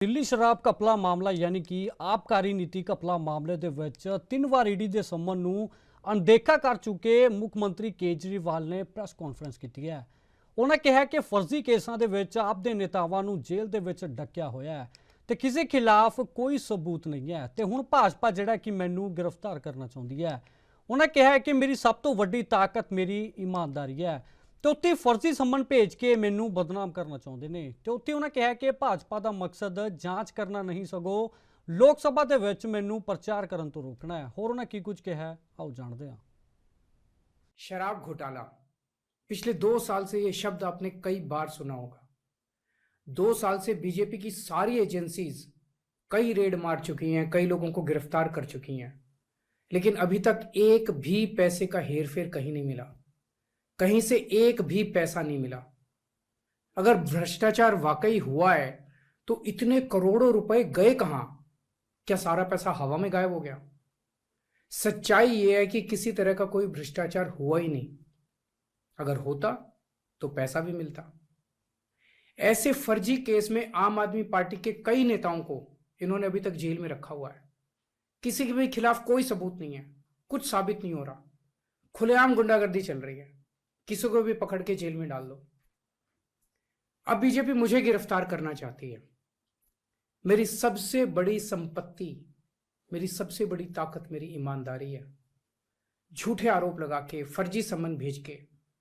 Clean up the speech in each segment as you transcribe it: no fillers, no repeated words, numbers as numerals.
ਦਿੱਲੀ ਸ਼ਰਾਬ ਘਪਲਾ ਮਾਮਲਾ ਯਾਨੀ ਕਿ ਆਬਕਾਰੀ ਨੀਤੀ ਘਪਲਾ ਮਾਮਲੇ ਦੇ ਵਿੱਚ 3 ਵਾਰ ਈਡੀ ਦੇ ਸੰਮਨ ਨੂੰ ਅਣਦੇਖਾ ਕਰ ਚੁੱਕੇ ਮੁੱਖ ਮੰਤਰੀ ਕੇਜਰੀਵਾਲ ਨੇ ਪ੍ਰੈਸ ਕਾਨਫਰੰਸ ਕੀਤੀ ਹੈ। ਉਹਨਾਂ ਕਿਹਾ ਕਿ ਫਰਜ਼ੀ ਕੇਸਾਂ ਦੇ ਵਿੱਚ ਆਪ ਦੇ ਨੇਤਾਵਾਂ ਨੂੰ ਜੇਲ੍ਹ ਦੇ ਵਿੱਚ ਡੱਕਿਆ ਹੋਇਆ ਹੈ ਤੇ ਕਿਸੇ ਖਿਲਾਫ ਕੋਈ ਸਬੂਤ ਨਹੀਂ ਹੈ ਤੇ ਹੁਣ ਭਾਜਪਾ ਜਿਹੜਾ ਕਿ ਮੈਨੂੰ ਗ੍ਰਿਫਤਾਰ ਕਰਨਾ ਚਾਹੁੰਦੀ ਹੈ। ਉਹਨਾਂ ਕਿਹਾ ਕਿ ਮੇਰੀ ਸਭ ਤੋਂ ਵੱਡੀ ਤਾਕਤ ਮੇਰੀ ਈਮਾਨਦਾਰੀ ਹੈ ਤੇ ਉੱਤੇ ਫਰਜ਼ੀ ਸੰਮਨ ਭੇਜ ਕੇ ਮੈਨੂੰ ਬਦਨਾਮ ਕਰਨਾ ਚਾਹੁੰਦੇ ਨੇ ਤੇ ਉੱਤੇ ਉਹਨਾਂ ਕਿਹਾ ਕਿ ਭਾਜਪਾ ਦਾ ਮਕਸਦ ਜਾਂਚ ਕਰਨਾ ਨਹੀਂ ਸਗੋਂ ਲੋਕ ਸਭਾ ਦੇ ਵਿੱਚ ਮੈਨੂੰ ਪ੍ਰਚਾਰ ਕਰਨ ਤੋਂ ਰੋਕਣਾ है। ਹੋਰ ਉਹਨਾਂ ਕੀ ਕੁਝ ਕਿਹਾ आओ जानते हैं। शराब घोटाला पिछले 2 साल से ये शब्द आपने कई बार सुना होगा। 2 साल से बीजेपी की सारी एजेंसीज कई रेड मार चुकी हैं, कई लोगों को गिरफ्तार कर चुकी हैं, लेकिन अभी तक एक भी पैसे का हेरफेर कहीं नहीं मिला, कहीं से एक भी पैसा नहीं मिला। अगर भ्रष्टाचार वाकई हुआ है तो इतने करोड़ों रुपए गए कहां? क्या सारा पैसा हवा में गायब हो गया? सच्चाई यह है कि किसी तरह का कोई भ्रष्टाचार हुआ ही नहीं। अगर होता तो पैसा भी मिलता। ऐसे फर्जी केस में आम आदमी पार्टी के कई नेताओं को इन्होंने अभी तक जेल में रखा हुआ है। किसी के भी खिलाफ कोई सबूत नहीं है, कुछ साबित नहीं हो रहा, खुलेआम गुंडागर्दी चल रही है, किसी को भी पकड़ के जेल में डाल दो। अब बीजेपी मुझे गिरफ्तार करना चाहती है। मेरी सबसे बड़ी संपत्ति, मेरी सबसे बड़ी ताकत मेरी ईमानदारी है। झूठे आरोप लगा के, फर्जी सम्मन भेज के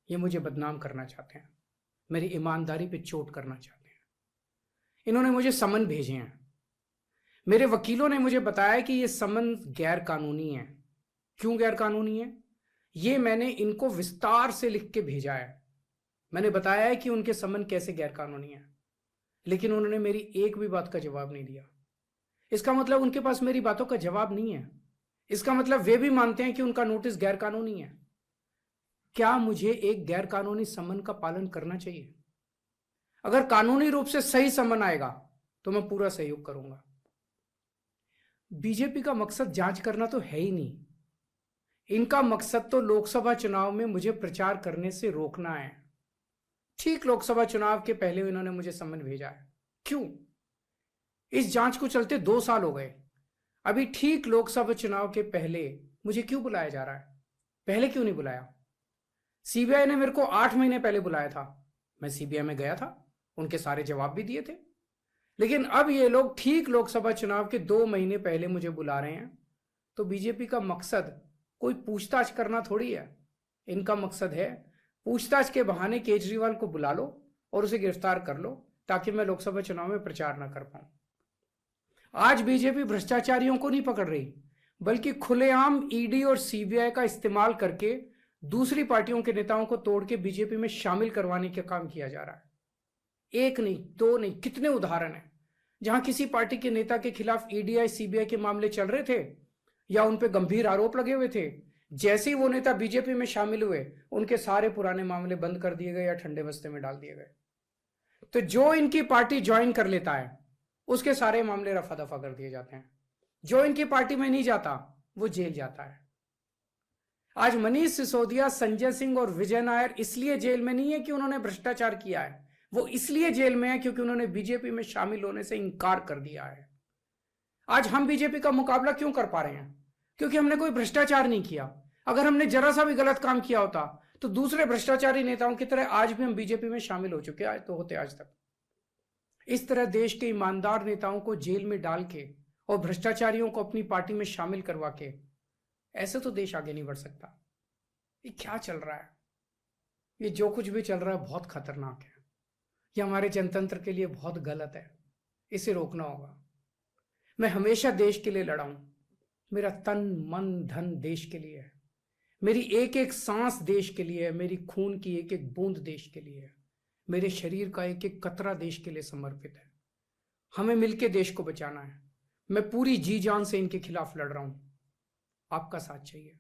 ये मुझे बदनाम करना चाहते हैं, मेरी ईमानदारी पे चोट करना चाहते हैं। इन्होंने मुझे सम्मन भेजे हैं। मेरे वकीलों ने मुझे बताया कि ये सम्मन गैर कानूनी है। क्यों गैर कानूनी है? ये मैंने इनको विस्तार से लिख के भेजा है। मैंने बताया है कि उनके सम्मन कैसे गैर कानूनी है, लेकिन उन्होंने मेरी एक भी बात का जवाब नहीं दिया। इसका मतलब उनके पास मेरी बातों का जवाब नहीं है। इसका मतलब वे भी मानते हैं कि उनका नोटिस गैर कानूनी है। क्या मुझे एक गैर कानूनी सम्मन का पालन करना चाहिए? अगर कानूनी रूप से सही सम्मन आएगा तो मैं पूरा सहयोग करूंगा। बीजेपी का मकसद जांच करना तो है ही नहीं। इनका मकसद तो लोकसभा चुनाव में मुझे प्रचार करने से रोकना है। ठीक लोकसभा चुनाव के पहले इन्होंने मुझे सम्मन भेजा है। क्यों? इस जांच को चलते 2 साल हो गए, अभी ठीक लोकसभा चुनाव के पहले मुझे क्यों बुलाया जा रहा है? पहले क्यों नहीं बुलाया? सीबीआई ने मेरे को 8 महीने पहले बुलाया था, मैं सीबीआई में गया था, उनके सारे जवाब भी दिए थे। लेकिन अब ये लोग ठीक लोकसभा चुनाव के 2 महीने पहले मुझे बुला रहे हैं। तो बीजेपी का मकसद कोई पूछताछ करना थोड़ी है। इनका मकसद है पूछताछ के बहाने केजरीवाल को बुला लो और उसे गिरफ्तार कर लो ताकि मैं लोकसभा चुनाव में प्रचार ना कर पाऊं। आज बीजेपी भ्रष्टाचारियों को नहीं पकड़ रही, बल्कि खुलेआम ईडी और सीबीआई का इस्तेमाल करके दूसरी पार्टियों के नेताओं को तोड़ के बीजेपी में शामिल करवाने का काम किया जा रहा है। एक नहीं, 2 नहीं, कितने उदाहरण हैं जहां किसी पार्टी के नेता के खिलाफ ईडीआई सीबीआई के मामले चल रहे थे या उन पे गंभीर आरोप लगे हुए थे। जैसे ही वो नेता बीजेपी में शामिल हुए, उनके सारे पुराने मामले बंद कर दिए गए या ठंडे बस्ते में डाल दिए गए। तो जो इनकी पार्टी ज्वाइन कर लेता है उसके सारे मामले रफा दफा कर दिए जाते हैं। जो इनकी पार्टी में नहीं जाता वो जेल जाता है। आज मनीष सिसोदिया, संजय सिंह और विजय नायर इसलिए जेल में नहीं है कि उन्होंने भ्रष्टाचार किया है, वो इसलिए जेल में है क्योंकि उन्होंने बीजेपी में शामिल होने से इंकार कर दिया है। आज हम बीजेपी का मुकाबला क्यों कर पा रहे हैं? क्योंकि हमने कोई भ्रष्टाचार नहीं किया। अगर हमने जरा सा भी गलत काम किया होता तो दूसरे भ्रष्टाचारी नेताओं की तरह आज भी हम बीजेपी में शामिल हो चुके आज तो होते आज तक। इस तरह देश के ईमानदार नेताओं को जेल में डाल के और भ्रष्टाचारियों को अपनी पार्टी में शामिल करवा के ऐसे तो देश आगे नहीं बढ़ सकता। ये क्या चल रहा है? ये जो कुछ भी चल रहा है बहुत खतरनाक है। ये हमारे जनतंत्र के लिए बहुत गलत है। इसे रोकना होगा। मैं हमेशा देश के लिए लड़ा हूं। मेरा तन मन धन देश के लिए है। मेरी एक एक सांस देश के लिए है। मेरी खून की एक एक बूंद देश के लिए है। मेरे शरीर का एक एक कतरा देश के लिए समर्पित है। हमें मिलकर देश को बचाना है। मैं पूरी जी जान से इनके खिलाफ लड़ रहा हूं। आपका साथ चाहिए।